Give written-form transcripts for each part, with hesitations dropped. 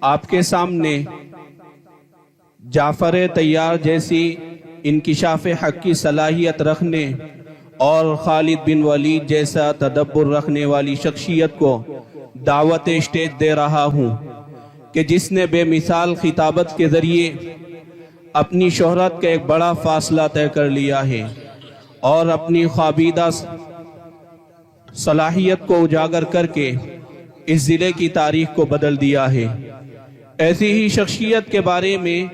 آپ کے سامنے جعفر طیار جیسی انکشاف حق کی صلاحیت رکھنے اور خالد بن ولید جیسا تدبر رکھنے والی شخصیت کو دعوت اسٹیج دے رہا ہوں کہ جس نے بے مثال خطابت کے ذریعے اپنی شہرت کا ایک بڑا فاصلہ طے کر لیا ہے اور اپنی خوابیدہ صلاحیت کو اجاگر کر کے اس ضلع کی تاریخ کو بدل دیا ہے۔ ایسی ہی شخصیت کے بارے میں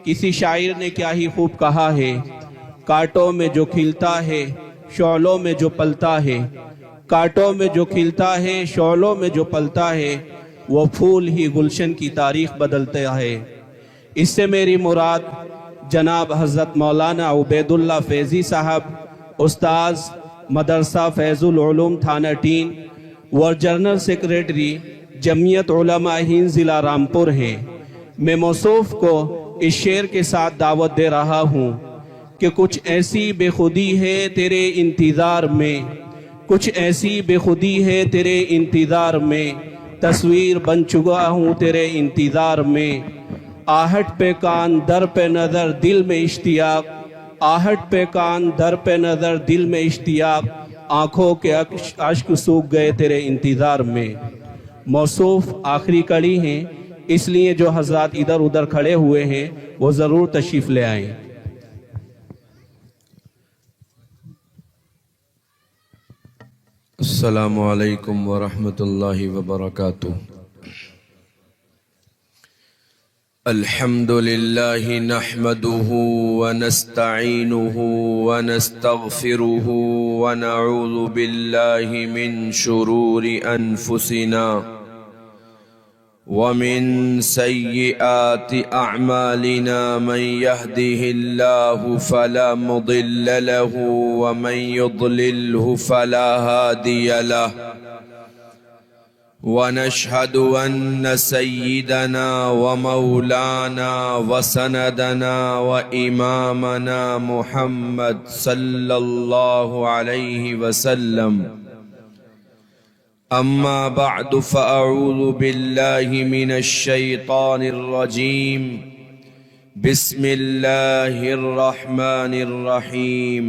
کسی شاعر نے کیا ہی خوب کہا ہے، کانٹوں میں جو کھلتا ہے شعلوں میں جو پلتا ہے، کانٹوں میں جو کھلتا ہے شعلوں میں جو پلتا ہے، وہ پھول ہی گلشن کی تاریخ بدلتا ہے۔ اس سے میری مراد جناب حضرت مولانا عبید اللہ فیضی صاحب، استاذ مدرسہ فیض العلوم تھانہ ٹین و جنرل سیکریٹری جمعیت علماء ہند ضلع رامپور ہیں۔ میں موصوف کو اس شعر کے ساتھ دعوت دے رہا ہوں کہ کچھ ایسی بے خودی ہے تیرے انتظار میں، کچھ ایسی بے خودی ہے تیرے انتظار میں، تصویر بن چکا ہوں تیرے انتظار میں، آہٹ پہ کان در پہ نظر دل میں اشتیاق، آہٹ پہ کان در پہ نظر دل میں اشتیاق، آنکھوں کے اشک سوکھ گئے تیرے انتظار میں۔ موصوف آخری کڑی ہیں، اس لیے جو حضرات ادھر ادھر کھڑے ہوئے ہیں وہ ضرور تشریف لے آئیں۔ السلام علیکم ورحمۃ اللہ وبرکاتہ۔ الحمد للہ نحمده ونستعینه ونستغفره ونعوذ باللہ من شرور انفسنا ومن سیئات اعمالنا، من يهده الله فلا مضل له ومن يضلله فلا هادي له، ونشهد أن سيدنا ومولانا وسندنا وإمامنا محمد صلى الله عليه وسلم، أما بعد فأعوذ بالله من الشيطان الرجيم، بسم الله الرحمن الرحيم،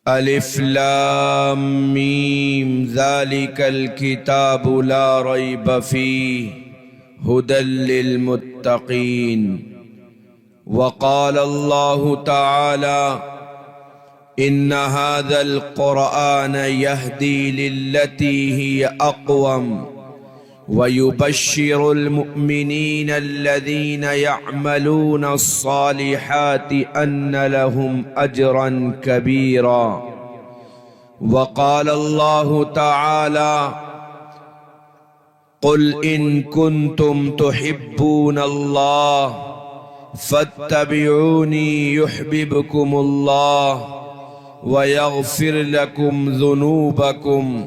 الف لام میم ذلك الكتاب لا ريب فيه هدى للمتقين، وقال الله تعالى إن هذا القرآن يهدي للتي هي أقوم، ويبشر المؤمنين الذين يعملون الصالحات أن لهم أجرا كبيرا، وقال الله تعالى قل إن كنتم تحبون الله فاتبعوني يحببكم الله ويغفر لكم ذنوبكم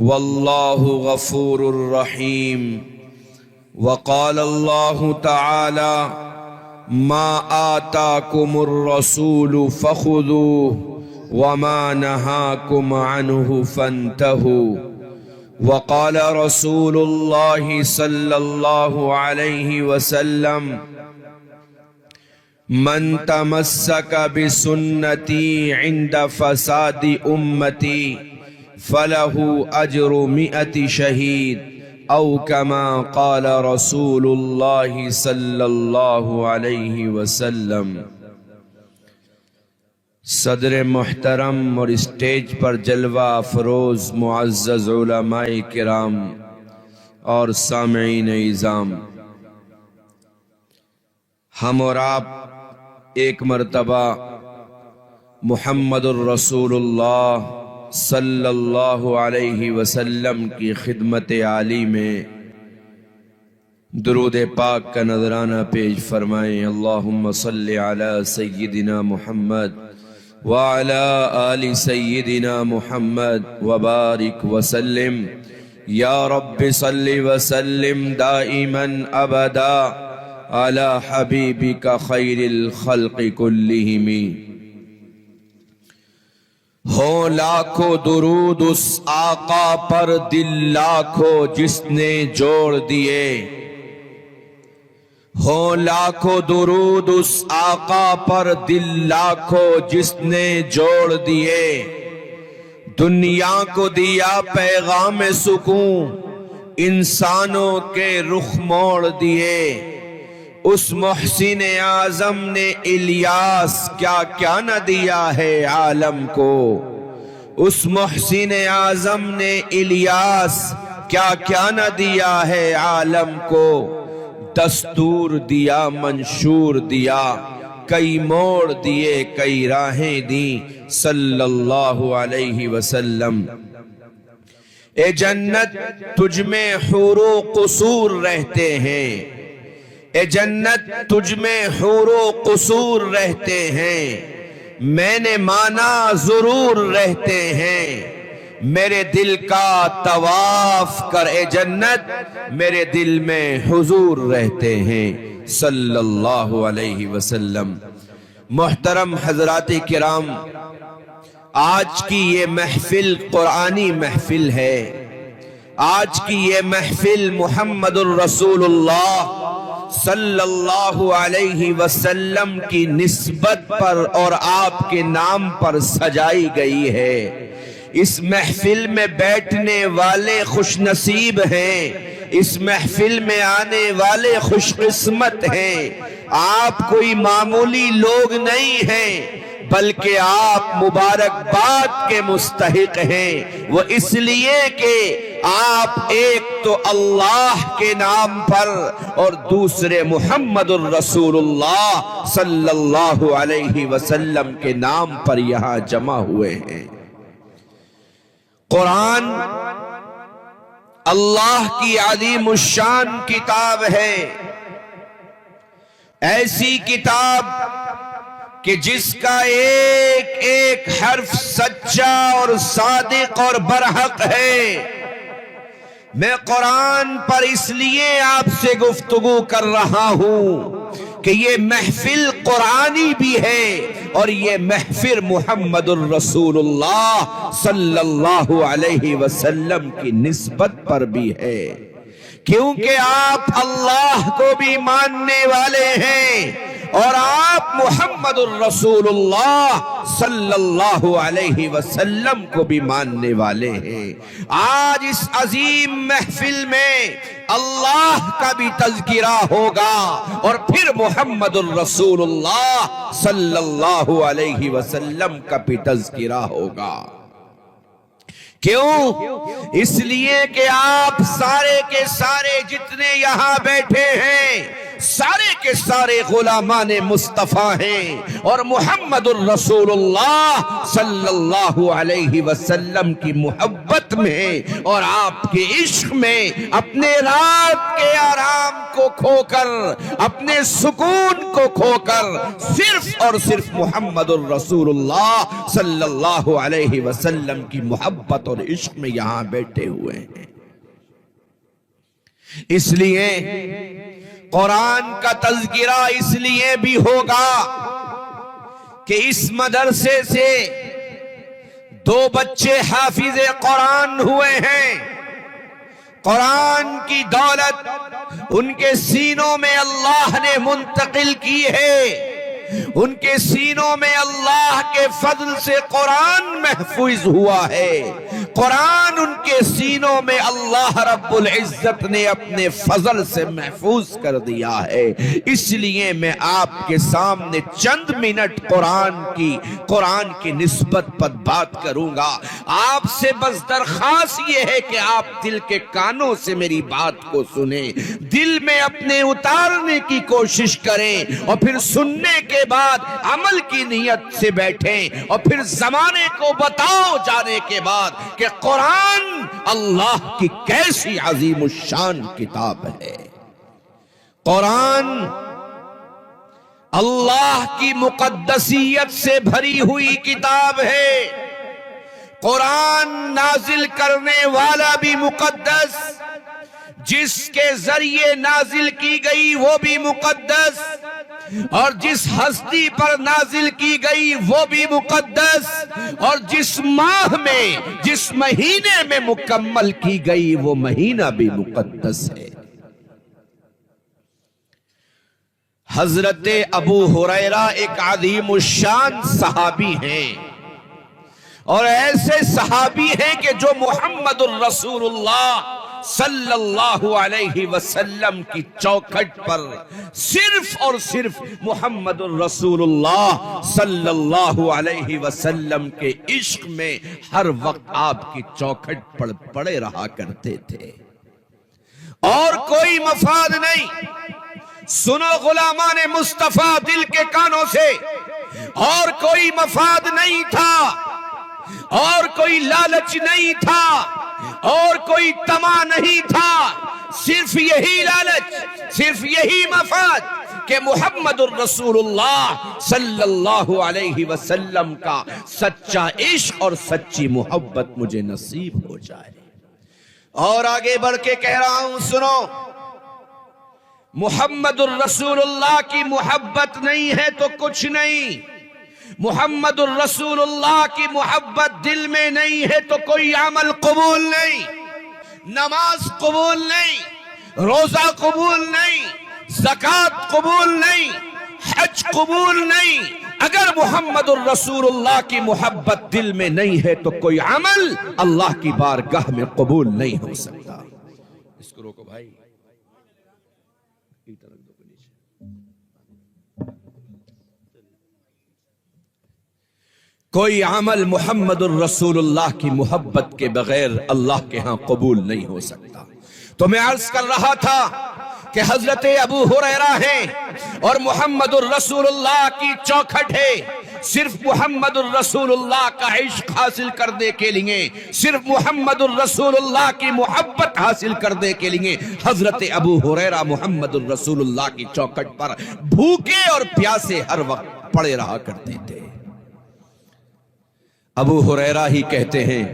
والله غفور رحيم، وقال الله تعالى ما آتاكم الرسول فخذوه وما نهاكم عنه فانتهوا، وقال رسول الله صلى الله عليه وسلم من تمسك بسنتي عند فساد أمتي فله أجر 100 شهيد، أو كما قال رسول الله صلى الله عليه وسلم۔ صدر محترم اور اسٹیج پر جلوہ افروز معزز علماء کرام اور سامعین اعظام، ہم اور آپ ایک مرتبہ محمد الرسول اللہ صلی اللہ علیہ وسلم کی خدمت عالی میں درود پاک کا نذرانہ پیش فرمائیں۔ اللہم صلی علی سیدنا محمد وعلی آل سیدنا محمد وبارک وسلم، یا رب صلی وسلم دائما ابدا علی حبیبک خیر الخلق کلہم۔ ہو لاکھوں درود اس آقا پر، دل لاکھوں جس نے جوڑ دیے۔ ہو لاکھوں درود اس آقا پر، دل لاکھوں جس نے جوڑ دیے۔ دنیا کو دیا پیغام سکون، انسانوں کے رخ موڑ دیے۔ اس محسن اعظم نے الیاس کیا کیا نہ دیا ہے عالم کو۔ اس محسن اعظم نے الیاس کیا کیا نہ دیا ہے عالم کو۔ دستور دیا منشور دیا، کئی موڑ دیے کئی راہیں دیں، صلی اللہ علیہ وسلم۔ اے جنت تجھ میں حور و قصور رہتے ہیں، اے جنت تجھ میں حور و قصور رہتے ہیں، میں نے مانا ضرور رہتے ہیں۔ میرے دل کا طواف کر اے جنت، میرے دل میں حضور رہتے ہیں، صلی اللہ علیہ وسلم۔ محترم حضرات کرام، آج کی یہ محفل قرآنی محفل ہے۔ آج کی یہ محفل محمد الرسول اللہ صلی اللہ علیہ وسلم کی نسبت پر اور آپ کے نام پر سجائی گئی ہے۔ اس محفل میں بیٹھنے والے خوش نصیب ہیں، اس محفل میں آنے والے خوش قسمت ہیں۔ آپ کوئی معمولی لوگ نہیں ہیں، بلکہ آپ مبارکباد کے مستحق ہیں۔ وہ اس لیے کہ آپ ایک تو اللہ کے نام پر اور دوسرے محمد الرسول اللہ صلی اللہ علیہ وسلم کے نام پر یہاں جمع ہوئے ہیں۔ قرآن اللہ کی عظیم الشان کتاب ہے، ایسی کتاب کہ جس کا ایک ایک حرف سچا اور صادق اور برحق ہے۔ میں قرآن پر اس لیے آپ سے گفتگو کر رہا ہوں کہ یہ محفل قرآنی بھی ہے اور یہ محفل محمد الرسول اللہ صلی اللہ علیہ وسلم کی نسبت پر بھی ہے، کیونکہ آپ اللہ کو بھی ماننے والے ہیں اور آپ محمد الرسول اللہ صلی اللہ علیہ وسلم کو بھی ماننے والے ہیں۔ آج اس عظیم محفل میں اللہ کا بھی تذکرہ ہوگا اور پھر محمد الرسول اللہ صلی اللہ علیہ وسلم کا بھی تذکرہ ہوگا۔ کیوں؟ اس لیے کہ آپ سارے کے سارے جتنے یہاں بیٹھے ہیں، سارے کے سارے غلامان مصطفیٰ ہیں اور محمد الرسول اللہ صلی اللہ علیہ وسلم کی محبت میں اور آپ کے عشق میں اپنے رات کے آرام کو کھو کر، اپنے سکون کو کھو کر صرف اور صرف محمد الرسول اللہ صلی اللہ علیہ وسلم کی محبت اور عشق میں یہاں بیٹھے ہوئے ہیں۔ اس لیے قرآن کا تذکرہ اس لیے بھی ہوگا کہ اس مدرسے سے 2 بچے حافظ قرآن ہوئے ہیں۔ قرآن کی دولت ان کے سینوں میں اللہ نے منتقل کی ہے، ان کے سینوں میں اللہ کے فضل سے قرآن محفوظ ہوا ہے۔ قرآن ان کے سینوں میں اللہ رب العزت نے اپنے فضل سے محفوظ کر دیا ہے۔ اس لیے میں آپ کے سامنے چند منٹ قرآن کی نسبت پر بات کروں گا۔ آپ سے بس درخواست یہ ہے کہ آپ دل کے کانوں سے میری بات کو سنیں، دل میں اپنے اتارنے کی کوشش کریں اور پھر سننے کے بعد عمل کی نیت سے بیٹھیں اور پھر زمانے کو بتاؤ جانے کے بعد کہ قرآن اللہ کی کیسی عظیم الشان کتاب ہے۔ قرآن اللہ کی مقدسیت سے بھری ہوئی کتاب ہے۔ قرآن نازل کرنے والا بھی مقدس، جس کے ذریعے نازل کی گئی وہ بھی مقدس، اور جس ہستی پر نازل کی گئی وہ بھی مقدس، اور جس ماہ میں جس مہینے میں مکمل کی گئی وہ مہینہ بھی مقدس ہے۔ حضرت ابو ہریرہ ایک عظیم الشان صحابی ہیں، اور ایسے صحابی ہیں کہ جو محمد الرسول اللہ صلی اللہ علیہ وسلم کی چوکھٹ پر صرف اور صرف محمد الرسول اللہ صلی اللہ علیہ وسلم کے عشق میں ہر وقت آپ کی چوکھٹ پر پڑے رہا کرتے تھے، اور کوئی مفاد نہیں۔ سنو غلامان مصطفیٰ دل کے کانوں سے، اور کوئی مفاد نہیں تھا، اور کوئی لالچ نہیں تھا، اور کوئی طمع نہیں تھا، صرف یہی لالچ، صرف یہی مفاد کہ محمد الرسول اللہ صلی اللہ علیہ وسلم کا سچا عشق اور سچی محبت مجھے نصیب ہو جائے۔ اور آگے بڑھ کے کہہ رہا ہوں، سنو، محمد الرسول اللہ کی محبت نہیں ہے تو کچھ نہیں، محمد الرسول اللہ کی محبت دل میں نہیں ہے تو کوئی عمل قبول نہیں، نماز قبول نہیں، روزہ قبول نہیں، زکوٰۃ قبول نہیں، حج قبول نہیں۔ اگر محمد الرسول اللہ کی محبت دل میں نہیں ہے تو کوئی عمل اللہ کی بارگاہ میں قبول نہیں ہو سکتا۔ اس کو روکو بھائی، کوئی عمل محمد الرسول اللہ کی محبت کے بغیر اللہ کے ہاں قبول نہیں ہو سکتا۔ تو میں عرض کر رہا تھا کہ حضرت ابو ہریرہ ہیں اور محمد الرسول اللہ کی چوکھٹ ہے، صرف محمد الرسول اللہ کا عشق حاصل کرنے کے لیے، صرف محمد الرسول اللہ کی محبت حاصل کرنے کے لیے حضرت ابو ہریرہ محمد الرسول اللہ کی چوکھٹ پر بھوکے اور پیاسے ہر وقت پڑے رہا کرتے تھے۔ ابو ہریرہ ہی کہتے ہیں،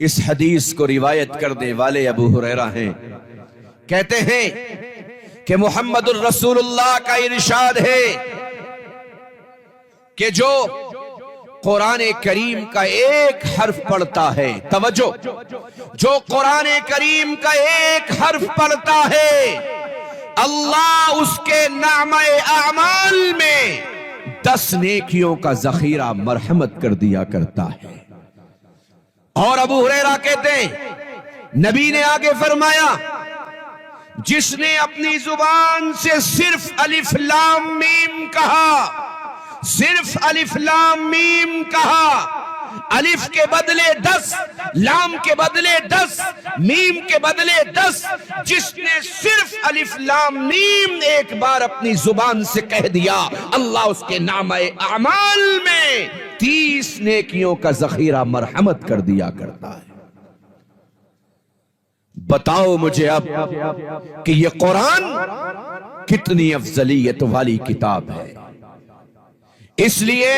اس حدیث کو روایت کرنے والے ابو ہریرہ ہیں، کہتے ہیں کہ محمد الرسول اللہ کا ارشاد ہے کہ جو قرآن کریم کا ایک حرف پڑھتا ہے، توجہ، جو قرآن کریم کا ایک حرف پڑھتا ہے، اللہ اس کے نامہ اعمال میں 10 نیکیوں کا ذخیرہ مرحمت کر دیا کرتا ہے۔ اور ابو ہریرہ کہتے ہیں، نبی نے آگے فرمایا، جس نے اپنی زبان سے صرف الف لام میم کہا، صرف الف لام میم کہا، الف کے بدلے 10، لام کے بدلے 10، میم کے بدلے 10، جس نے صرف الف لام میم ایک بار اپنی زبان سے کہہ دیا، اللہ اس کے نامہ اعمال میں 30 نیکیوں کا ذخیرہ مرحمت کر دیا کرتا ہے۔ بتاؤ مجھے اب کہ یہ قرآن کتنی افضلیت والی کتاب ہے۔ اس لیے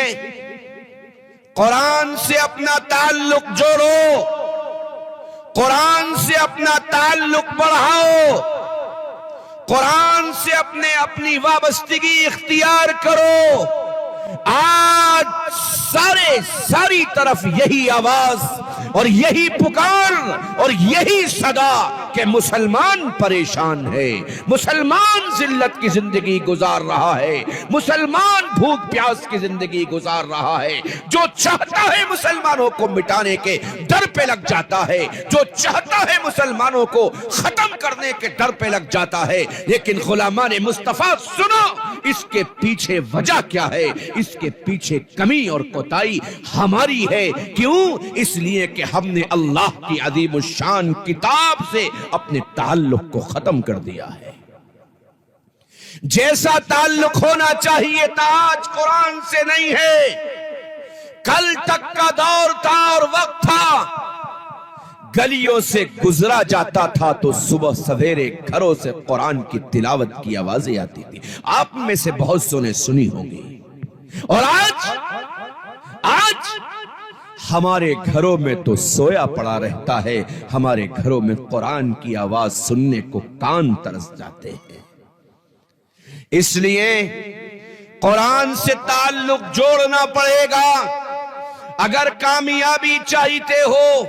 قرآن سے اپنا تعلق جوڑو، قرآن سے اپنا تعلق بڑھاؤ، قرآن سے اپنی وابستگی اختیار کرو۔ آج ساری طرف یہی آواز اور یہی پکار اور یہی صدا کہ مسلمان پریشان ہے، مسلمان ذلت کی زندگی گزار رہا ہے، مسلمان بھوک پیاس کی زندگی گزار رہا ہے۔ جو چاہتا ہے مسلمانوں کو مٹانے کے ڈر پہ لگ جاتا ہے، جو چاہتا ہے مسلمانوں کو ختم کرنے کے ڈر پہ لگ جاتا ہے۔ لیکن غلامان مصطفیٰ سنو، اس کے پیچھے وجہ کیا ہے؟ اس کے پیچھے کمی اور کوتاہی ہماری ہے۔ کیوں؟ اس لیے کہ ہم نے اللہ کی عظیم الشان کتاب سے اپنے تعلق کو ختم کر دیا ہے۔ جیسا تعلق ہونا چاہیے تھا آج قرآن سے نہیں ہے۔ کل تک کا دور تھا اور وقت تھا، گلیوں سے گزرا جاتا تھا تو صبح سویرے گھروں سے قرآن کی تلاوت کی آوازیں آتی تھی۔ آپ میں سے بہت سو نے سنی ہوگی۔ اور آج ہمارے گھروں میں تو سویا پڑا رہتا ہے، ہمارے گھروں میں قرآن کی آواز سننے کو کان ترس جاتے ہیں۔ اس لیے قرآن سے تعلق جوڑنا پڑے گا۔ اگر کامیابی چاہتے ہو،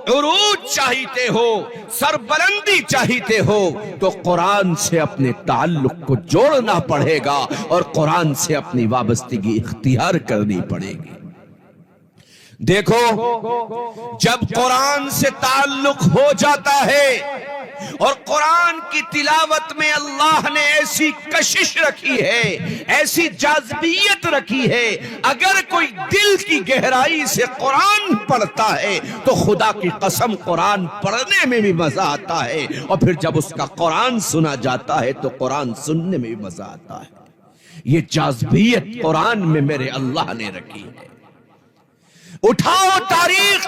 عروج چاہتے ہو، سربلندی چاہتے ہو، تو قرآن سے اپنے تعلق کو جوڑنا پڑے گا اور قرآن سے اپنی وابستگی اختیار کرنی پڑے گی۔ دیکھو، جب قرآن سے تعلق ہو جاتا ہے اور قرآن کی تلاوت میں اللہ نے ایسی کشش رکھی ہے، ایسی جاذبیت رکھی ہے، اگر کوئی دل کی گہرائی سے قرآن پڑھتا ہے تو خدا کی قسم قرآن پڑھنے میں بھی مزہ آتا ہے، اور پھر جب اس کا قرآن سنا جاتا ہے تو قرآن سننے میں بھی مزہ آتا ہے۔ یہ جاذبیت قرآن میں میرے اللہ نے رکھی ہے۔ اٹھاؤ تاریخ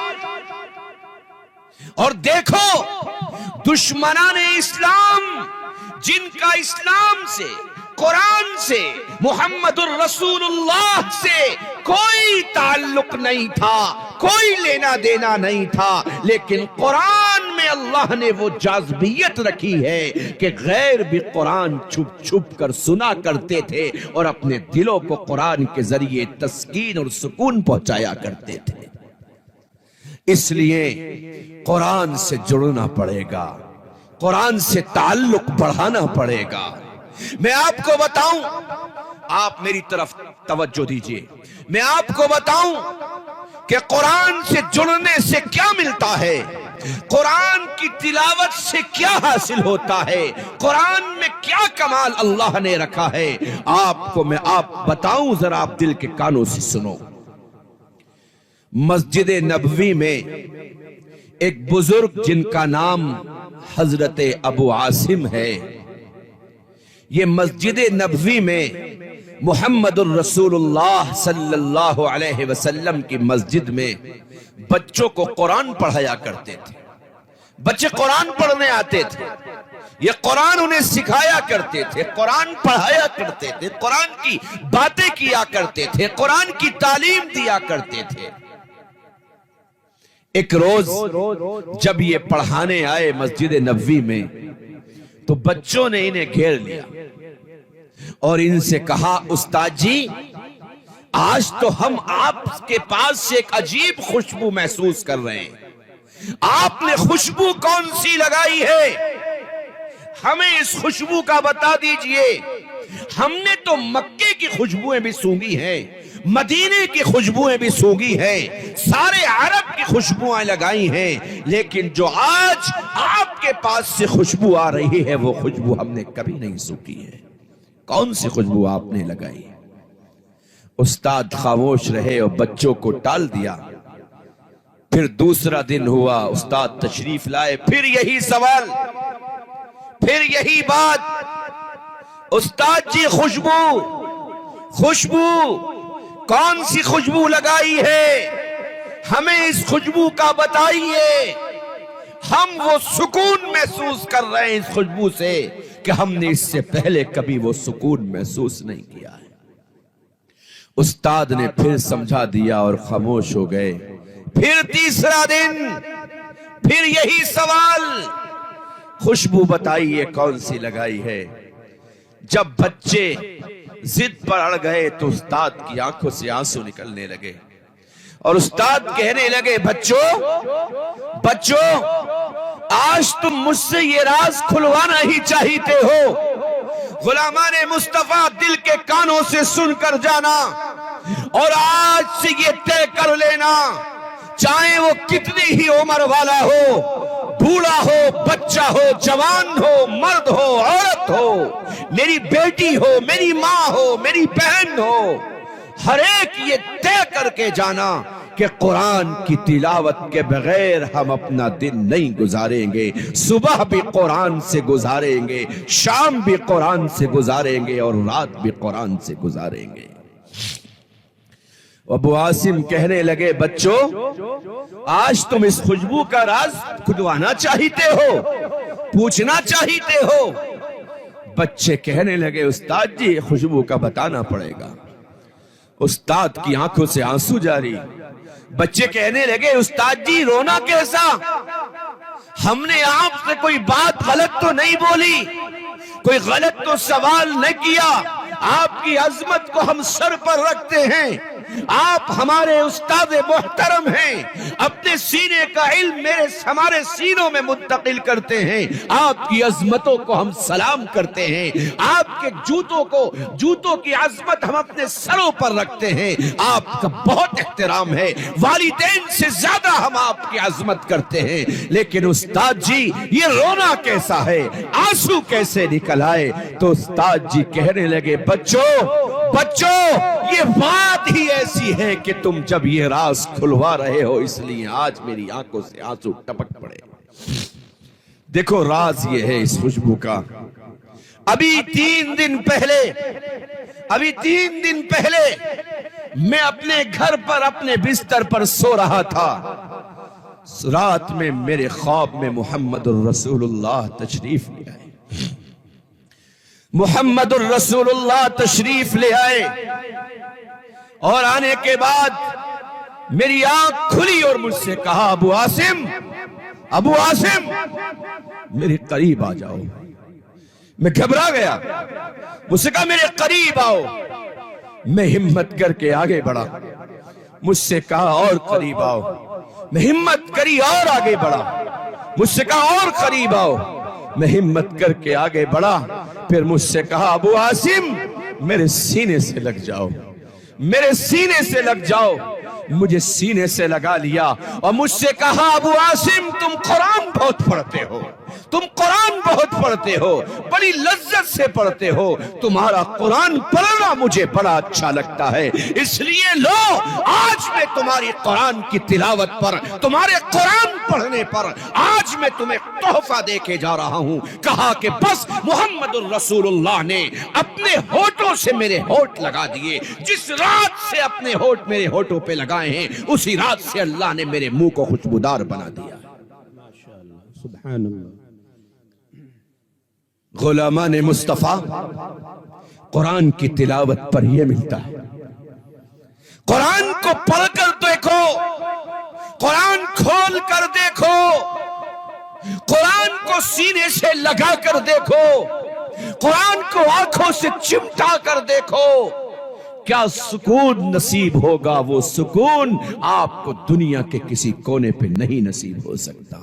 اور دیکھو، دشمنان اسلام جن کا اسلام سے، قرآن سے، محمد الرسول اللہ سے کوئی تعلق نہیں تھا، کوئی لینا دینا نہیں تھا، لیکن قرآن میں اللہ نے وہ جاذبیت رکھی ہے کہ غیر بھی قرآن چھپ چھپ کر سنا کرتے تھے اور اپنے دلوں کو قرآن کے ذریعے تسکین اور سکون پہنچایا کرتے تھے۔ اس لیے قرآن سے جڑنا پڑے گا، قرآن سے تعلق بڑھانا پڑے گا۔ میں آپ کو بتاؤں، آپ میری طرف توجہ دیجئے، میں آپ کو بتاؤں کہ قرآن سے جڑنے سے کیا ملتا ہے، قرآن کی تلاوت سے کیا حاصل ہوتا ہے، قرآن میں کیا کمال اللہ نے رکھا ہے، آپ کو میں بتاؤں، ذرا آپ دل کے کانوں سے سنو۔ مسجد نبوی میں ایک بزرگ جن کا نام حضرت ابو عاصم ہے، یہ مسجد نبوی میں محمد الرسول اللہ صلی اللہ علیہ وسلم کی مسجد میں بچوں کو قرآن پڑھایا کرتے تھے۔ بچے قرآن پڑھنے آتے تھے، یہ قرآن انہیں سکھایا کرتے تھے، قرآن پڑھایا کرتے تھے، قرآن کی باتیں کیا کرتے تھے، قرآن کی تعلیم دیا کرتے تھے۔ ایک روز جب یہ پڑھانے آئے مسجد نبوی میں تو بچوں نے انہیں گھیر لیا اور ان سے کہا، استاد جی، آج تو ہم آپ کے پاس سے ایک عجیب خوشبو محسوس کر رہے ہیں، آپ نے خوشبو کون سی لگائی ہے، ہمیں اس خوشبو کا بتا دیجئے۔ ہم نے تو مکے کی خوشبوئیں بھی سونگھی ہیں، مدینے کی خوشبوئیں بھی سونگھی ہیں، سارے عرب کی خوشبوئیں لگائی ہیں، لیکن جو آج آپ کے پاس سے خوشبو آ رہی ہے وہ خوشبو ہم نے کبھی نہیں سونگھی ہے۔ کون سی خوشبو آپ نے لگائی؟ استاد خاموش رہے اور بچوں کو ٹال دیا۔ پھر دوسرا دن ہوا، استاد تشریف لائے، پھر یہی سوال، پھر یہی بات، استاد جی خوشبو کون سی خوشبو لگائی ہے، ہمیں اس خوشبو کا بتائیے، ہم وہ سکون محسوس کر رہے ہیں اس خوشبو سے کہ ہم نے اس سے پہلے کبھی وہ سکون محسوس نہیں کیا ہے۔ استاد نے پھر سمجھا دیا اور خاموش ہو گئے۔ پھر تیسرا دن، پھر یہی سوال، خوشبو بتائیے کون سی لگائی ہے۔ جب بچے ضد پر اڑ گئے تو استاد کی آنکھوں سے آنسو نکلنے لگے اور استاد کہنے لگے، بچوں، آج تم مجھ سے یہ راز کھلوانا ہی چاہتے ہو، غلامان مصطفیٰ دل کے کانوں سے سن کر جانا اور آج سے یہ طے کر لینا، چاہے وہ کتنی ہی عمر والا ہو، بوڑھا ہو، بچہ ہو، جوان ہو، مرد ہو، عورت ہو، میری بیٹی ہو، میری ماں ہو، میری بہن ہو، ہر ایک یہ طے کر کے جانا کہ قرآن کی تلاوت کے بغیر ہم اپنا دن نہیں گزاریں گے، صبح بھی قرآن سے گزاریں گے، شام بھی قرآن سے گزاریں گے اور رات بھی قرآن سے گزاریں گے۔ ابو عاصم کہنے لگے، بچوں، آج تم اس خوشبو کا راز کھلوانا چاہتے ہو، پوچھنا چاہتے ہو۔ بچے کہنے لگے، استاد جی خوشبو کا بتانا پڑے گا۔ استاد کی آنکھوں سے آنسو جاری۔ بچے کہنے لگے، استاد جی رونا کیسا؟ ہم نے آپ سے کوئی بات غلط تو نہیں بولی؟ کوئی غلط تو سوال نہ کیا. آپ کی عظمت کو ہم سر پر رکھتے ہیں. آپ ہمارے استاد محترم ہیں. اپنے سینے کا علم ہمارے سینوں میں منتقل کرتے ہیں. آپ کی عظمتوں کو ہم سلام کرتے ہیں. آپ کے جوتوں کی عظمت ہم اپنے سروں پر رکھتے ہیں. آپ کا بہت احترام ہے. والدین سے زیادہ ہم آپ کی عظمت کرتے ہیں. لیکن استاد جی یہ رونا کیسا ہے, آنسو کیسے نکل آئے؟ تو استاد جی کہنے لگے, بچوں یہ بات ہی ایسی ہے کہ تم جب یہ راز کھلوا رہے ہو اس لیے آج میری آنکھوں سے آنسو ٹپک پڑے. دیکھو راز یہ ہے اس خوشبو کا. ابھی 3 دن پہلے میں اپنے گھر پر اپنے بستر پر سو رہا تھا. رات میں میرے خواب میں محمد الرسول اللہ تشریف لے آئے. محمد الرسول اللہ تشریف لے آئے اور آنے کے بعد میری آنکھ کھلی اور مجھ سے کہا, ابو عاصم میرے قریب آ جاؤ. میں گھبرا گیا. مجھ سے کہا میرے قریب آؤ. میں ہمت کر کے آگے بڑھا. مجھ سے کہا اور قریب آؤ. میں ہمت کری اور آگے بڑھا. مجھ سے کہا اور قریب آؤ. میں ہمت کر کے آگے بڑھا. پھر مجھ سے کہا ابو عاصم میرے سینے سے لگ جاؤ. میرے سینے سے لگ جاؤ. مجھے سینے سے لگا لیا اور مجھ سے کہا ابو عاصم تم قرآن بہت پڑھتے ہو. تم قرآن بہت پڑھتے ہو, بڑی لذت سے پڑھتے ہو. تمہارا قرآن پڑھنا مجھے بڑا اچھا لگتا ہے. اس لیے لو آج میں تمہاری قرآن کی تلاوت پر, تمہارے قرآن پڑھنے پر آج میں تمہیں تحفہ دے کے جا رہا ہوں. کہا کہ بس محمد الرسول اللہ نے اپنے ہونٹوں سے میرے ہونٹ لگا دیے. جس رات سے اپنے ہونٹ میرے ہونٹوں پہ لگائے ہیں اسی رات سے اللہ نے میرے منہ کو خوشبودار بنا دیا. سبحان اللہ. غلامان مصطفیٰ قرآن کی تلاوت پر یہ ملتا ہے. قرآن کو پڑھ کر دیکھو, قرآن کھول کر دیکھو, قرآن کو سینے سے لگا کر دیکھو, قرآن کو آنکھوں سے چمٹا کر دیکھو. کیا سکون نصیب ہوگا. وہ سکون آپ کو دنیا کے کسی کونے پہ نہیں نصیب ہو سکتا.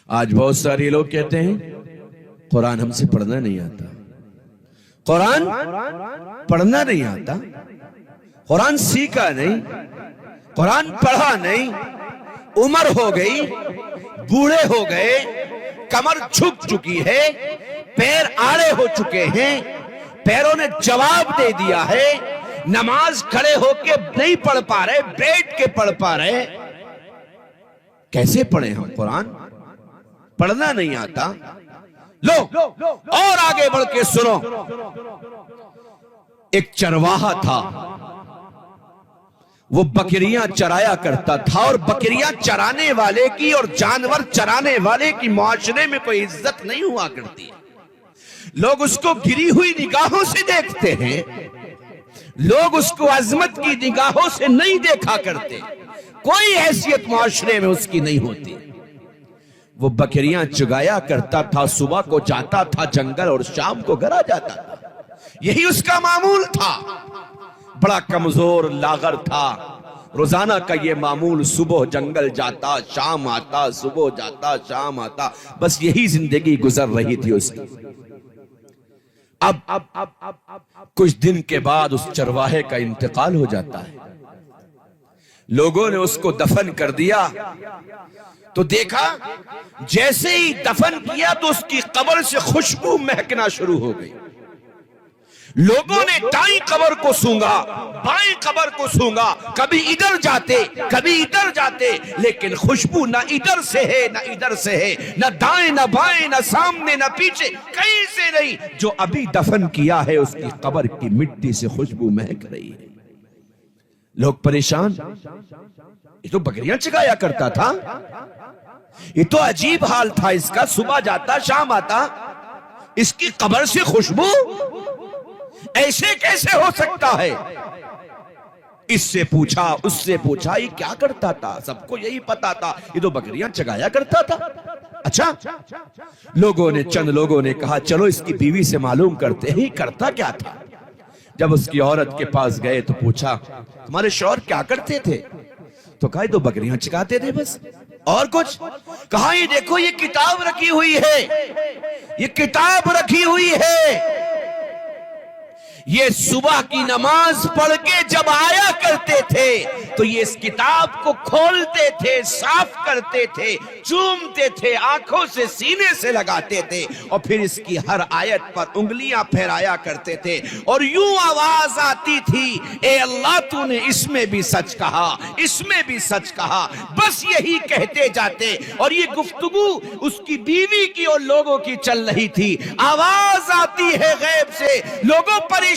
آج بہت سارے لوگ کہتے ہیں قرآن ہم سے پڑھنا نہیں آتا, قرآن پڑھنا نہیں آتا, قرآن سیکھا نہیں, قرآن پڑھا نہیں, عمر ہو گئی, بوڑھے ہو گئے, کمر جھک چکی ہے, پیر آڑے ہو چکے ہیں, پیروں نے جواب دے دیا ہے, نماز کھڑے ہو کے نہیں پڑھ پا رہے, بیٹھ کے پڑھ پا رہے. کیسے پڑھیں ہم قرآن؟ پڑھنا نہیں آتا. لو اور آگے بڑھ کے سنو. ایک چرواہا تھا, وہ بکریاں چرایا کرتا تھا, اور بکریاں چرانے والے کی اور جانور چرانے والے کی معاشرے میں کوئی عزت نہیں ہوا کرتی. لوگ اس کو گری ہوئی نگاہوں سے دیکھتے ہیں, لوگ اس کو عظمت کی نگاہوں سے نہیں دیکھا کرتے. کوئی حیثیت معاشرے میں اس کی نہیں ہوتی. وہ بکریاں چگایا کرتا تھا, صبح کو جاتا تھا جنگل اور شام کو گھر آ جاتا تھا. یہی اس کا معمول تھا. بڑا کمزور لاغر تھا. روزانہ کا یہ معمول, صبح جنگل جاتا, شام آتا, صبح جاتا, شام آتا. بس یہی زندگی گزر رہی تھی اس کی. اب کچھ دن کے بعد اس چرواہے کا انتقال ہو جاتا ہے. لوگوں نے اس کو دفن کر دیا تو دیکھا جیسے ہی دفن کیا تو اس کی قبر سے خوشبو مہکنا شروع ہو گئی. لوگوں نے دائیں قبر کو سونگا, بائیں قبر کو سونگا, کبھی ادھر جاتے کبھی ادھر جاتے, لیکن خوشبو نہ ادھر سے ہے نہ ادھر سے ہے, نہ دائیں نہ بائیں, نہ سامنے نہ پیچھے, کہیں سے نہیں. جو ابھی دفن کیا ہے اس کی قبر کی مٹی سے خوشبو مہک رہی ہے. لوگ پریشان. یہ تو بکریاں چگایا کرتا تھا, یہ تو عجیب حال تھا اس کا, صبح جاتا شام آتا, اس کی قبر سے خوشبو ایسے کیسے ہو سکتا ہے؟ اس سے پوچھا اس سے پوچھا, یہ کیا کرتا تھا؟ سب کو یہی پتا تھا, یہ تو بکریاں چگایا کرتا تھا. اچھا، لوگوں نے چند لوگوں نے کہا چلو اس کی بیوی سے معلوم کرتے ہیں کرتا کیا تھا۔ جب اس کی عورت کے پاس گئے تو پوچھا تمہارے شوہر کیا کرتے تھے؟ تو کہا یہ تو بکریاں چکاتے تھے بس، اور کچھ؟ کہا یہ دیکھو یہ کتاب رکھی ہوئی ہے، یہ کتاب رکھی ہوئی ہے، یہ صبح کی نماز پڑھ کے جب آیا کرتے تھے تو یہ اس کتاب کو کھولتے تھے، صاف کرتے تھے، چومتے تھے، آنکھوں سے سینے سے لگاتے تھے، اور پھر اس کی ہر آیت پر انگلیاں پھیرایا کرتے تھے، اور یوں آواز آتی تھی اے اللہ تو نے اس میں بھی سچ کہا، اس میں بھی سچ کہا، بس یہی کہتے جاتے۔ اور یہ گفتگو اس کی بیوی کی اور لوگوں کی چل رہی تھی۔ آواز آتی ہے غیب سے، لوگوں پریشان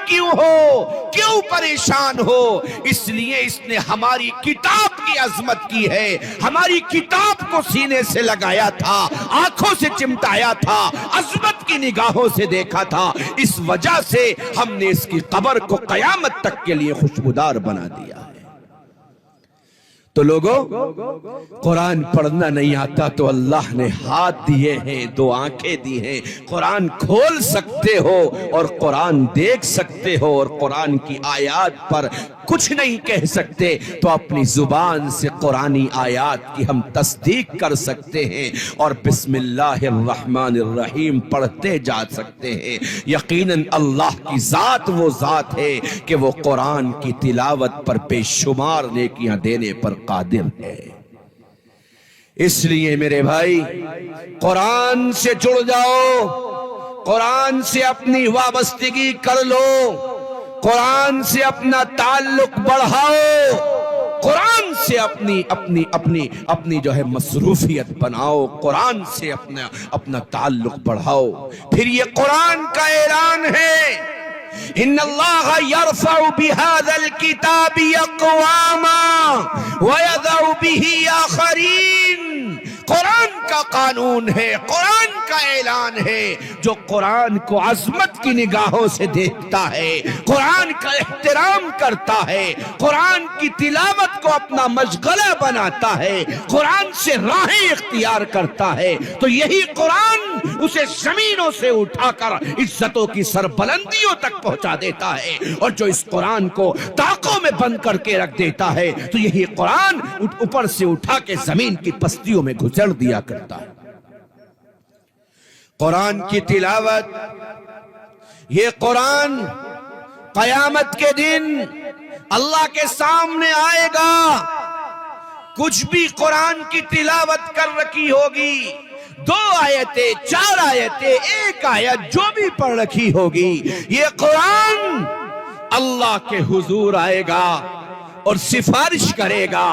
کیوں ہو؟ کیوں پریشان ہو؟ اس لیے اس نے ہماری کتاب کی عظمت کی ہے، ہماری کتاب کو سینے سے لگایا تھا، آنکھوں سے چمٹایا تھا، عظمت کی نگاہوں سے دیکھا تھا، اس وجہ سے ہم نے اس کی قبر کو قیامت تک کے لیے خوشبودار بنا دیا ہے۔ تو لوگوں، قرآن پڑھنا نہیں آتا تو اللہ نے ہاتھ دیے ہیں، دو آنکھیں دی ہیں، قرآن کھول سکتے ہو اور قرآن دیکھ سکتے ہو اور قرآن کی آیات پر کچھ نہیں کہہ سکتے تو اپنی زبان سے قرآنی آیات کی ہم تصدیق کر سکتے ہیں اور بسم اللہ الرحمن الرحیم پڑھتے جا سکتے ہیں۔ یقیناً اللہ کی ذات وہ ذات ہے کہ وہ قرآن کی تلاوت پر بے شمار نیکیاں دینے پر قادر ہے۔ اس لیے میرے بھائی، قرآن سے جڑ جاؤ، قرآن سے اپنی وابستگی کر لو، قرآن سے اپنا تعلق بڑھاؤ، قرآن سے اپنی جو ہے مصروفیت بناؤ، قرآن سے اپنا تعلق بڑھاؤ۔ پھر یہ قرآن کا اعلان ہے، ان اللہ یرفع بہذا الکتاب اقواما ویضع بہ آخرین۔ قرآن کا قانون ہے، قرآن کا اعلان ہے، جو قرآن کو عظمت کی نگاہوں سے دیکھتا ہے، قرآن کا احترام کرتا ہے، قرآن کی تلاوت کو اپنا مشغلہ بناتا ہے، قرآن سے راہیں اختیار کرتا ہے، تو یہی قرآن اسے زمینوں سے اٹھا کر عزتوں کی سربلندیوں تک پہنچا دیتا ہے، اور جو اس قرآن کو طاقوں میں بند کر کے رکھ دیتا ہے تو یہی قرآن اوپر سے اٹھا کے زمین کی پستیوں میں گھسڑ دیا کرتا ہے۔ قرآن کی تلاوت، یہ قرآن قیامت کے دن اللہ کے سامنے آئے گا، کچھ بھی قرآن کی تلاوت کر رکھی ہوگی، 2 آیتیں، 4 آیتیں، 1 آیت جو بھی پڑھ رکھی ہوگی، یہ قرآن اللہ کے حضور آئے گا اور سفارش کرے گا،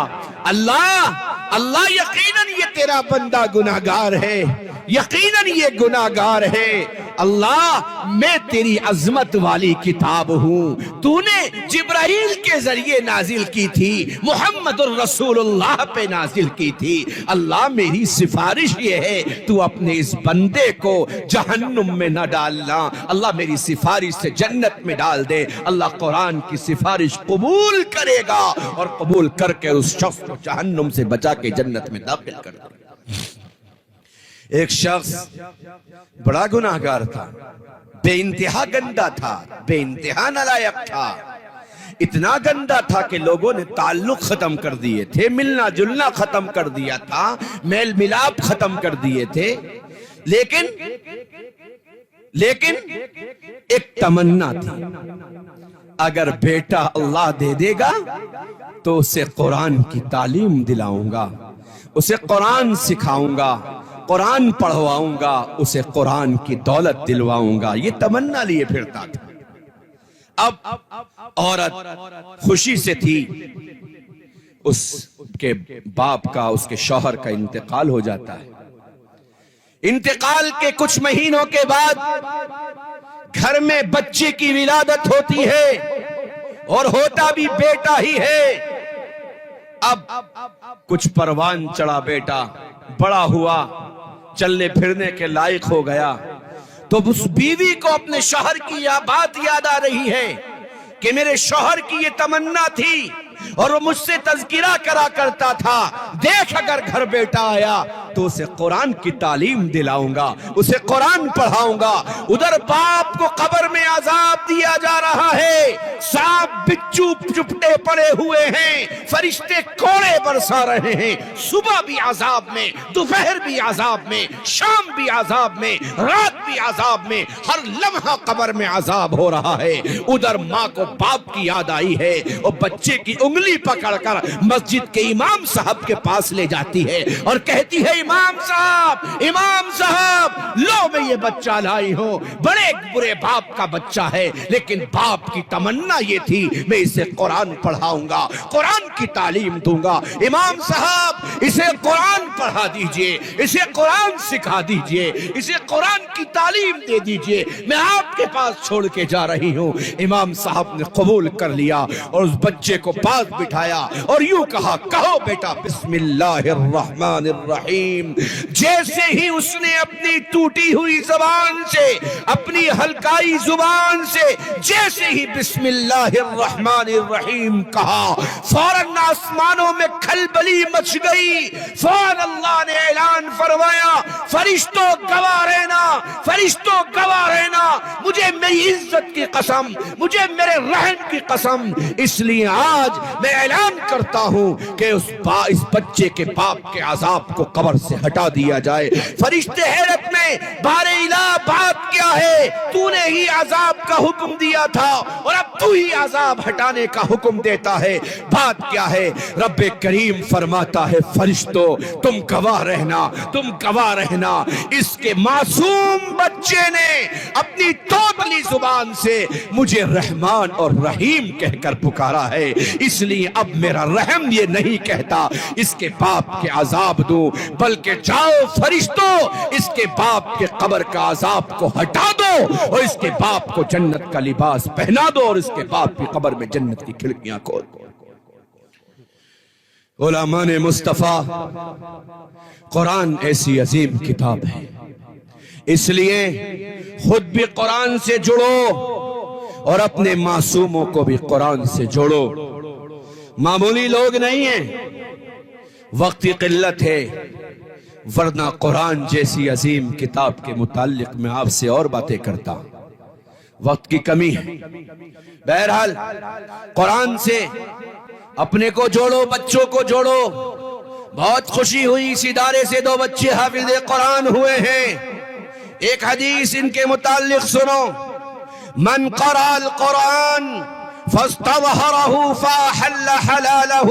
اللہ یقیناً یہ تیرا بندہ گناہگار ہے، یقیناً یہ گناہگار ہے، اللہ میں تیری عظمت والی کتاب ہوں، تو نے جبرائیل کے ذریعے نازل کی تھی، محمد الرسول اللہ پہ نازل کی تھی، اللہ میری سفارش یہ ہے تو اپنے اس بندے کو جہنم میں نہ ڈالنا، اللہ میری سفارش سے جنت میں ڈال دے۔ اللہ قرآن کی سفارش قبول کرے گا اور قبول کر کے اس شخص کو جہنم سے بچا کے جنت میں داخل کر دے گا۔ ایک شخص بڑا گناہگار تھا، بے انتہا گندا تھا، بے انتہا نالائق تھا، اتنا گندا تھا کہ لوگوں نے تعلق ختم کر دیے تھے، ملنا جلنا ختم کر دیا تھا، میل ملاپ ختم کر دیے تھے، لیکن ایک تمنا تھی، اگر بیٹا اللہ دے دے گا تو اسے قرآن کی تعلیم دلاؤں گا، اسے قرآن سکھاؤں گا، قرآن پڑھواؤں گا، اسے قرآن کی دولت دلواؤں گا، یہ تمنا لیے پھرتا تھا۔ اب عورت خوشی سے تھی، اس کے باپ کا، اس کے شوہر کا انتقال ہو جاتا ہے، انتقال کے کچھ مہینوں کے بعد گھر میں بچے کی ولادت ہوتی ہے اور ہوتا بھی بیٹا ہی ہے۔ اب کچھ پروان چڑھا، بیٹا بڑا ہوا، چلنے پھرنے کے لائق ہو گیا، تو اس بیوی کو اپنے شوہر کی یہ بات یاد آ رہی ہے کہ میرے شوہر کی یہ تمنا تھی اور وہ مجھ سے تذکرہ کرا کرتا تھا، دیکھ اگر گھر بیٹا آیا تو اسے قرآن کی تعلیم دلاؤں گا, اسے قرآن پڑھاؤں گا. ادھر باپ کو قبر میں عذاب دیا جا رہا ہے, سانپ بچھو چپٹے پڑے ہوئے ہیں, فرشتے کوڑے برسا رہے ہیں, صبح بھی عذاب میں, دوپہر بھی عذاب میں, شام بھی عذاب میں, رات بھی عذاب میں, ہر لمحہ قبر میں عذاب ہو رہا ہے. ادھر ماں کو باپ کی یاد آئی ہے, اور بچے کی انگلی پکڑ کر مسجد کے امام صاحب کے پاس لے جاتی ہے اور کہتی ہے امام صاحب لو میں یہ بچہ لائی ہوں, بڑے برے باپ کا بچہ ہے, لیکن باپ کی تمنا یہ تھی میں اسے قرآن پڑھاؤں گا, قرآن کی تعلیم دوں گا. امام صاحب اسے قرآن پڑھا دیجئے, اسے قرآن سکھا دیجئے, اسے قرآن کی تعلیم دے دیجئے, میں آپ کے پاس چھوڑ کے جا رہی ہوں. امام صاحب نے قبول کر لیا اور اس بچے کو پاس بٹھایا اور یوں کہا, کہو بیٹا بسم اللہ الرحمن الرحیم. جیسے ہی اس نے اپنی ٹوٹی ہوئی زبان سے, اپنی ہلکائی زبان سے جیسے ہی بسم اللہ الرحمن الرحیم کہا, فوراً آسمانوں میں کھلبلی مچ گئی. فوراً اللہ نے اعلان فرمایا, فرشتوں گواہ رہنا, فرشتوں گواہ رہنا, مجھے میری عزت کی قسم, مجھے میرے رحم کی قسم, اس لیے آج میں اعلان کرتا ہوں کہ اس بچے کے باپ کے عذاب کو قبر سے ہٹا دیا جائے. فرشتے حیرت میں, بارے الہ بات کیا ہے, تو نے ہی عذاب کا حکم دیا تھا اور اب تو ہی عذاب ہٹانے کا حکم دیتا ہے, بات کیا ہے؟ رب کریم فرماتا ہے, فرشتوں تم گواہ رہنا, تم گواہ رہنا, اس کے معصوم بچے نے اپنی توتلی زبان سے مجھے رحمان اور رحیم کہہ کر پکارا ہے, اس لیے اب میرا رحم یہ نہیں کہتا اس کے باپ کے عذاب دوں, بلکہ جاؤ فرشتوں اس کے باپ کے قبر کا عذاب کو ہٹا دو اور اس کے باپ کو جنت کا لباس پہنا دو اور اس کے باپ کی قبر میں جنت کی کھڑکیاں کھول دو. علماء نے مصطفیٰ, قرآن ایسی عظیم کتاب ہے, اس لیے خود بھی قرآن سے جڑو اور اپنے معصوموں کو بھی قرآن سے جوڑو. معمولی لوگ نہیں ہیں, وقت کی قلت ہے, ورنہ قرآن جیسی عظیم کتاب کے متعلق میں آپ سے اور باتیں کرتا, وقت کی کمی ہے. بہرحال قرآن سے اپنے کو جوڑو, بچوں کو جوڑو. بہت خوشی ہوئی, اس ادارے سے 2 بچے حافظ قرآن ہوئے ہیں. ایک حدیث ان کے متعلق سنو, من قرأ القرآن فاستظهره فأحل حلاله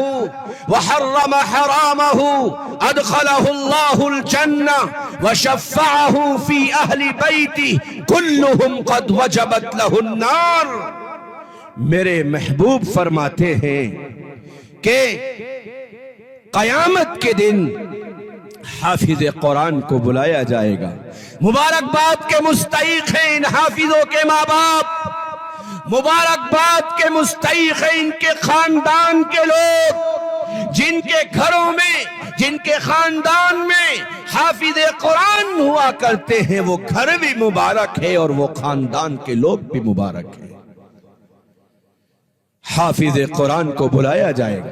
وحرم حرامه أدخله الله الجنة وشفعه في أهل بيته كلهم قد وجبت له النار. میرے محبوب فرماتے ہیں کہ قیامت کے دن حافظ قرآن کو بلایا جائے گا. مبارکباد کے مستحق ہیں ان حافظوں کے ماں باپ, مبارکباد کے مستحق ہیں ان کے خاندان کے لوگ, جن کے گھروں میں, جن کے خاندان میں حافظ قرآن ہوا کرتے ہیں. وہ گھر بھی مبارک ہے اور وہ خاندان کے لوگ بھی مبارک ہیں. حافظ قرآن کو بلایا جائے گا.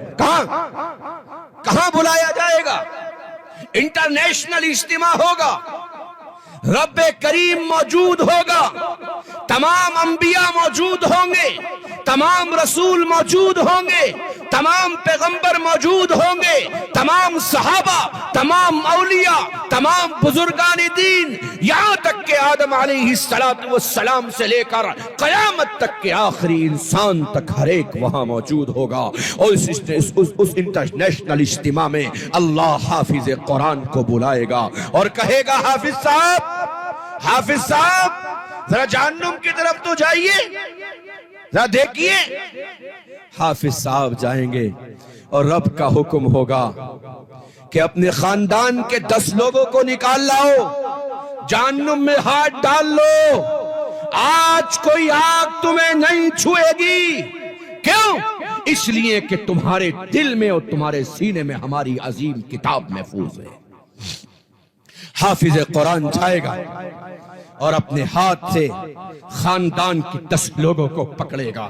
کہاں بلایا جائے گا؟ انٹرنیشنل اجتماع ہوگا, رب کریم موجود ہوگا, تمام انبیاء موجود ہوں گے, تمام رسول موجود ہوں گے, تمام پیغمبر موجود ہوں گے, تمام صحابہ, تمام اولیاء, تمام بزرگان دین, یہاں تک کہ آدم علیہ السلام سے لے کر قیامت تک کے آخری انسان تک ہر ایک وہاں موجود ہوگا. اور اس انٹرنیشنل اجتماع میں اللہ حافظ قرآن کو بلائے گا اور کہے گا, حافظ صاحب, حافظ صاحب ذرا جہنم کی طرف تو جائیے, ذرا دیکھیے. حافظ صاحب جائیں گے اور رب کا حکم ہوگا کہ اپنے خاندان کے 10 لوگوں کو نکال لاؤ, جہنم میں ہاتھ ڈال لو, آج کوئی آگ تمہیں نہیں چھوئے گی. کیوں؟ اس لیے کہ تمہارے دل میں اور تمہارے سینے میں ہماری عظیم کتاب محفوظ ہے. حافظ قرآن جائے گا اور اپنے ہاتھ سے خاندان کی 10 لوگوں کو پکڑے گا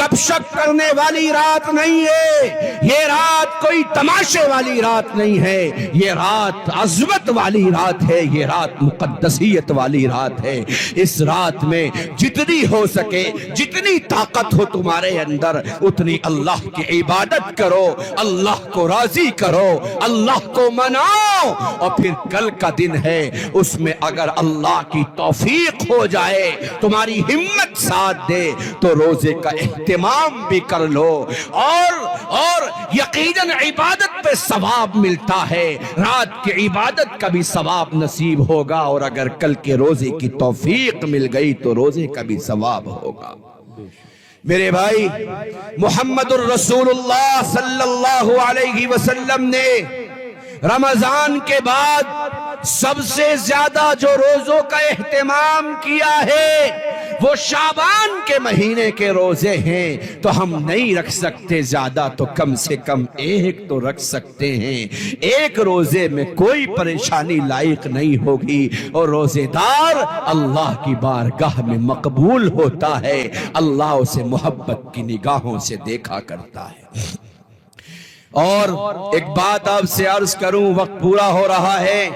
گپ شپ کرنے والی رات نہیں ہے، یہ رات کوئی تماشے والی رات نہیں ہے، یہ رات عظمت والی رات ہے، یہ رات مقدسیت والی رات ہے۔ اس رات میں جتنی ہو سکے، جتنی طاقت ہو تمہارے اندر، اتنی اللہ کی عبادت کرو، اللہ کو راضی کرو، اللہ کو مناؤ، اور پھر کل کا دن ہے، اس میں اگر اللہ کی توفیق ہو جائے، تمہاری ہمت ساتھ دے، تو روزے کا اہتمام بھی کر لو، اور یقیناً عبادت پہ ثواب ملتا ہے، رات کی عبادت کا بھی ثواب نصیب ہوگا، اور اگر کل کے روزے کی توفیق مل گئی تو روزے کا بھی ثواب ہوگا۔ میرے بھائی، محمد الرسول اللہ صلی اللہ علیہ وسلم نے رمضان کے بعد سب سے زیادہ جو روزوں کا اہتمام کیا ہے وہ شعبان کے مہینے کے روزے ہیں، تو ہم نہیں رکھ سکتے زیادہ، تو کم سے کم ایک تو رکھ سکتے ہیں۔ ایک روزے میں کوئی پریشانی لائق نہیں ہوگی، اور روزے دار اللہ کی بارگاہ میں مقبول ہوتا ہے، اللہ اسے محبت کی نگاہوں سے دیکھا کرتا ہے۔ اور ایک بات آپ سے عرض کروں، وقت پورا ہو رہا ہے،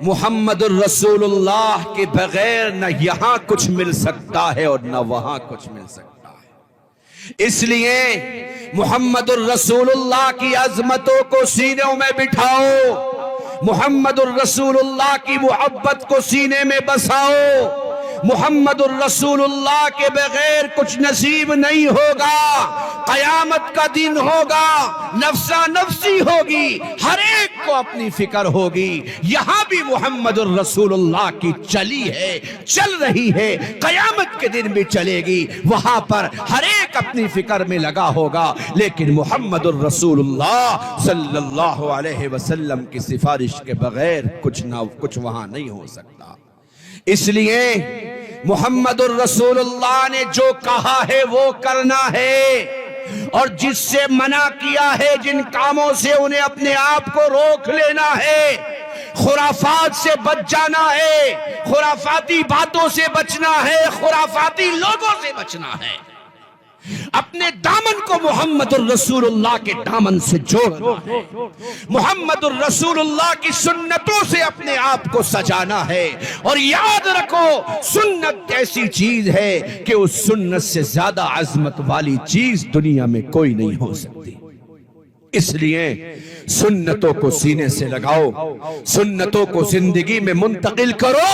محمد الرسول اللہ کے بغیر نہ یہاں کچھ مل سکتا ہے اور نہ وہاں کچھ مل سکتا ہے۔ اس لیے محمد الرسول اللہ کی عظمتوں کو سینوں میں بٹھاؤ، محمد الرسول اللہ کی محبت کو سینے میں بساؤ۔ محمد الرسول اللہ کے بغیر کچھ نصیب نہیں ہوگا، قیامت کا دن ہوگا، نفسا نفسی ہوگی، ہر ایک کو اپنی فکر ہوگی۔ یہاں بھی محمد الرسول اللہ کی چلی ہے، چل رہی ہے، قیامت کے دن بھی چلے گی، وہاں پر ہر ایک اپنی فکر میں لگا ہوگا، لیکن محمد الرسول اللہ صلی اللہ علیہ وسلم کی سفارش کے بغیر کچھ وہاں نہیں ہو سکتا۔ اس لیے محمد الرسول اللہ نے جو کہا ہے وہ کرنا ہے، اور جس سے منع کیا ہے، جن کاموں سے انہیں اپنے آپ کو روک لینا ہے، خرافات سے بچ جانا ہے، خرافاتی باتوں سے بچنا ہے، خرافاتی لوگوں سے بچنا ہے، اپنے دامن کو محمد الرسول اللہ کے دامن سے جوڑنا ہے، محمد الرسول اللہ کی سنتوں سے اپنے آپ کو سجانا ہے، اور یاد رکھو سنت ایسی چیز ہے کہ اس سنت سے زیادہ عظمت والی چیز دنیا میں کوئی نہیں ہو سکتی۔ اس لیے سنتوں کو سینے سے لگاؤ، سنتوں کو زندگی میں منتقل کرو،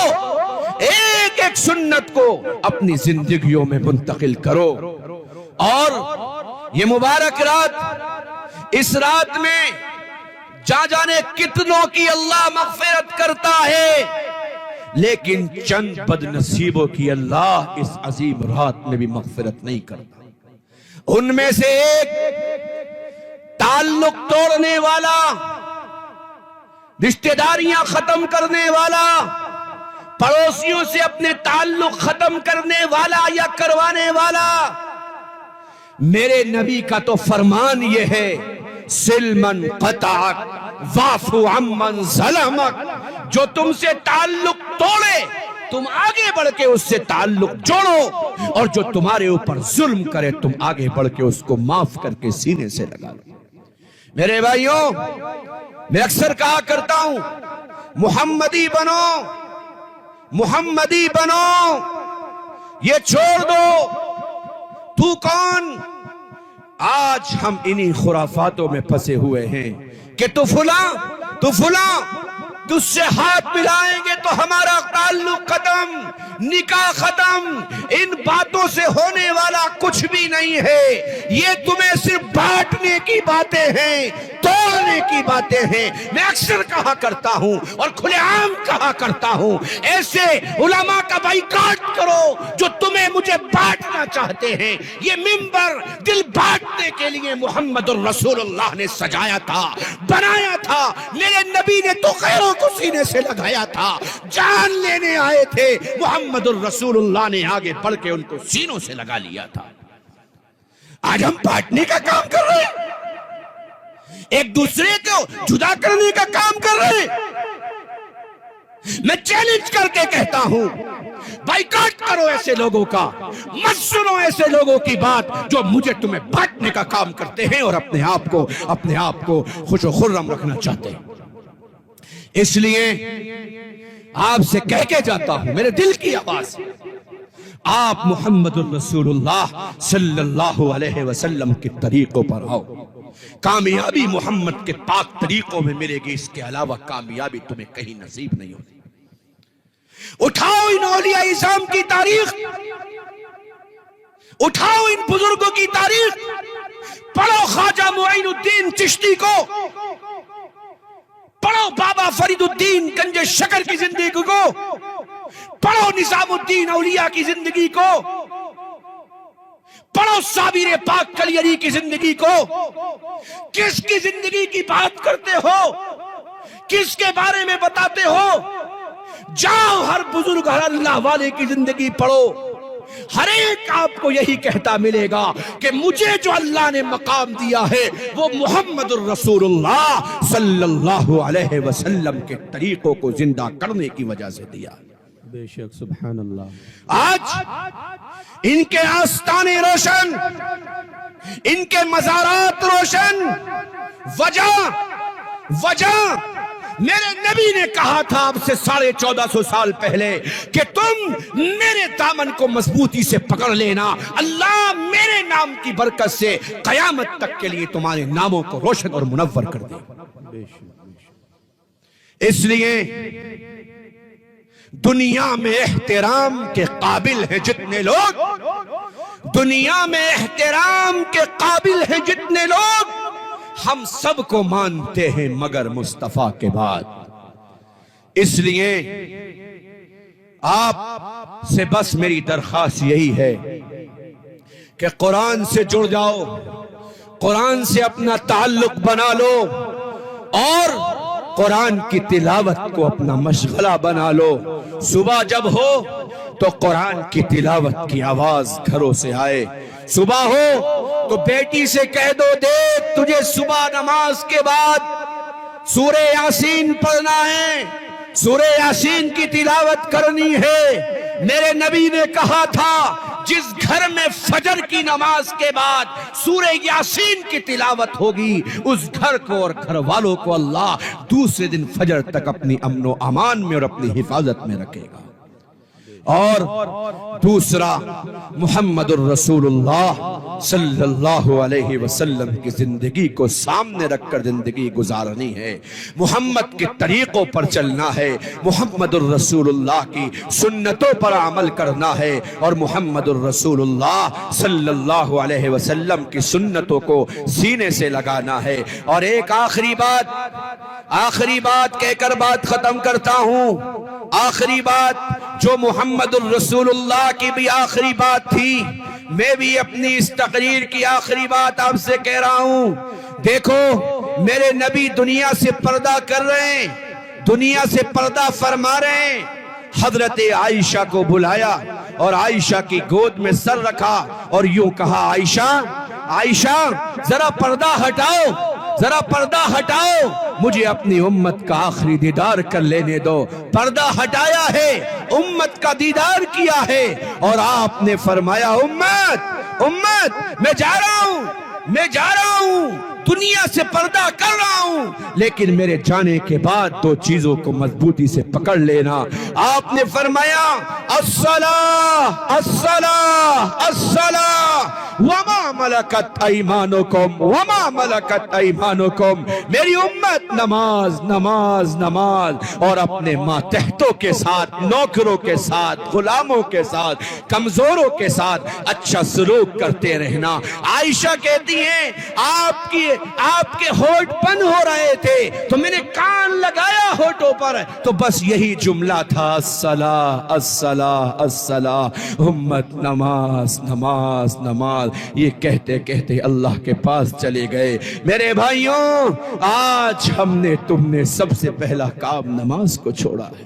ایک ایک سنت کو اپنی زندگیوں میں منتقل کرو۔ اور یہ مبارک رات، اس رات میں جانے کتنوں کی اللہ مغفرت کرتا ہے، لیکن چند بد نصیبوں کی اللہ اس عظیم رات میں بھی مغفرت نہیں کرتا۔ ان میں سے ایک تعلق توڑنے والا، رشتہ داریاں ختم کرنے والا، پڑوسیوں سے اپنے تعلق ختم کرنے والا یا کروانے والا۔ میرے نبی کا تو فرمان یہ ہے، سلمن قطعک وعفو عمن ظلمک، جو تم سے تعلق توڑے تم آگے بڑھ کے اس سے تعلق جوڑو، اور جو تمہارے اوپر ظلم کرے تم آگے بڑھ کے اس کو معاف کر کے سینے سے لگا لو۔ میرے بھائیوں، میں اکثر کہا کرتا ہوں، محمدی بنو، محمدی بنو، یہ چھوڑ دو تو کون۔ آج ہم انہی خرافاتوں میں پھنسے ہوئے ہیں کہ تو فلاں تجھ سے ہاتھ ملائیں گے تو ہمارا تعلق ختم، نکاح ختم۔ ان باتوں سے ہونے والا کچھ بھی نہیں ہے، یہ تمہیں صرف بانٹنے کی باتیں ہیں، توڑنے کی باتیں ہیں۔ میں اکثر کہا کرتا ہوں اور کھلے عام کہا کرتا ہوں، ایسے علماء کا بائیکاٹ کرو جو تمہیں مجھے بانٹنا چاہتے ہیں۔ یہ منبر دل بانٹنے کے لیے محمد الرسول اللہ نے سجایا تھا، بنایا تھا، میرے نبی نے تو غیروں کو سینے سے لگایا تھا، جان لینے آئے تھے، محمد الرسول اللہ نے آگے بڑھ کے ان کو سینوں سے لگا لیا تھا۔ آج ہم بانٹنے کا کام کر رہے ہیں، ایک دوسرے کو جدا کرنے کا کام کر رہے ہیں۔ میں چیلنج کر کے کہتا ہوں بائیکاٹ کرو ایسے لوگوں کا، مت سنو ایسے لوگوں کی بات جو مجھے تمہیں بانٹنے کا کام کرتے ہیں اور اپنے آپ کو خوش و خرم رکھنا چاہتے ہیں۔ اس لیے آپ سے کہہ کے جاتا ہوں، میرے دل کی آواز، آپ محمد الرسول اللہ صلی اللہ علیہ وسلم کے طریقوں پر آؤ۔ کامیابی محمد کے پاک طریقوں میں ملے گی، اس کے علاوہ کامیابی تمہیں کہیں نصیب نہیں ہوتی۔ اٹھاؤ ان اولیاء اعظام کی تاریخ، اٹھاؤ ان بزرگوں کی تاریخ، پڑھو خواجہ معین الدین چشتی کو، پڑھو بابا فرید الدین گنج شکر کی زندگی کو، پڑھو نظام الدین اولیاء کی زندگی کو، پڑھو صابر پاک کلی علی کی زندگی کو۔ کس کی زندگی کی بات کرتے ہو؟ کس کے بارے میں بتاتے ہو؟ جاؤ ہر بزرگ، ہر اللہ والے کی زندگی پڑھو، ہر ایک آپ کو یہی کہتا ملے گا کہ مجھے جو اللہ نے مقام دیا ہے وہ محمد الرسول اللہ صلی اللہ علیہ وسلم کے طریقوں کو زندہ کرنے کی وجہ سے دیا۔ بے شک، سبحان اللہ۔ آج ان کے آستانے روشن، ان کے مزارات روشن، وجہ میرے نبی نے کہا تھا اب سے 1450 سال پہلے کہ تم میرے دامن کو مضبوطی سے پکڑ لینا، اللہ میرے نام کی برکت سے قیامت تک کے لیے تمہارے ناموں کو روشن اور منور کر دے۔ اس لیے دنیا میں احترام کے قابل ہیں جتنے لوگ، دنیا میں احترام کے قابل ہیں جتنے لوگ، ہم سب کو مانتے ہیں مگر مصطفیٰ کے بعد۔ اس لیے آپ سے بس میری درخواست یہی ہے کہ قرآن سے جڑ جاؤ، قرآن سے اپنا تعلق بنا لو اور قرآن کی تلاوت کو اپنا مشغلہ بنا لو۔ صبح جب ہو تو قرآن کی تلاوت کی آواز گھروں سے آئے، صبح ہو تو بیٹی سے کہہ دو دیکھ تجھے صبح نماز کے بعد سورہ یاسین پڑھنا ہے، سورہ یاسین کی تلاوت کرنی ہے۔ میرے نبی نے کہا تھا جس گھر میں فجر کی نماز کے بعد سورہ یاسین کی تلاوت ہوگی اس گھر کو اور گھر والوں کو اللہ دوسرے دن فجر تک اپنی امن و امان میں اور اپنی حفاظت میں رکھے گا۔ اور دوسرا، محمد الرسول اللہ صلی اللہ علیہ وسلم کی زندگی کو سامنے رکھ کر زندگی گزارنی ہے، محمد کے طریقوں پر چلنا ہے، محمد الرسول اللہ کی سنتوں پر عمل کرنا ہے اور محمد الرسول اللہ صلی اللہ علیہ وسلم کی سنتوں کو سینے سے لگانا ہے۔ اور ایک آخری بات کہہ کر بات ختم کرتا ہوں، آخری بات جو محمد الرسول اللہ کی بھی آخری بات تھی، میں بھی اپنی اس تقریر کی آخری بات آپ سے کہہ رہا ہوں۔ دیکھو میرے نبی دنیا سے پردہ کر رہے ہیں، دنیا سے پردہ فرما رہے ہیں۔ حضرت عائشہ کو بلایا اور عائشہ کی گود میں سر رکھا اور یوں کہا عائشہ ذرا پردہ ہٹاؤ، ذرا پردہ ہٹاؤ، مجھے اپنی امت کا آخری دیدار کر لینے دو۔ پردہ ہٹایا ہے، امت کا دیدار کیا ہے اور آپ نے فرمایا امت میں جا رہا ہوں دنیا سے پردہ کر رہا ہوں، لیکن میرے جانے کے بعد دو چیزوں کو مضبوطی سے پکڑ لینا۔ آپ نے فرمایا الصلاۃ وما ملکت ایمانکم، میری امت نماز اور اپنے ماتحتوں کے ساتھ، نوکروں کے ساتھ، غلاموں کے ساتھ، کمزوروں کے ساتھ اچھا سلوک کرتے رہنا۔ عائشہ کہتی ہیں آپ کے ہونٹ بند ہو رہے تھے تو میں نے کان لگایا ہونٹوں پر تو بس یہی جملہ تھا الصلاۃ، امت نماز۔ یہ کہتے کہتے اللہ کے پاس چلے گئے۔ میرے بھائیوں، آج تم نے سب سے پہلا کام نماز کو چھوڑا ہے۔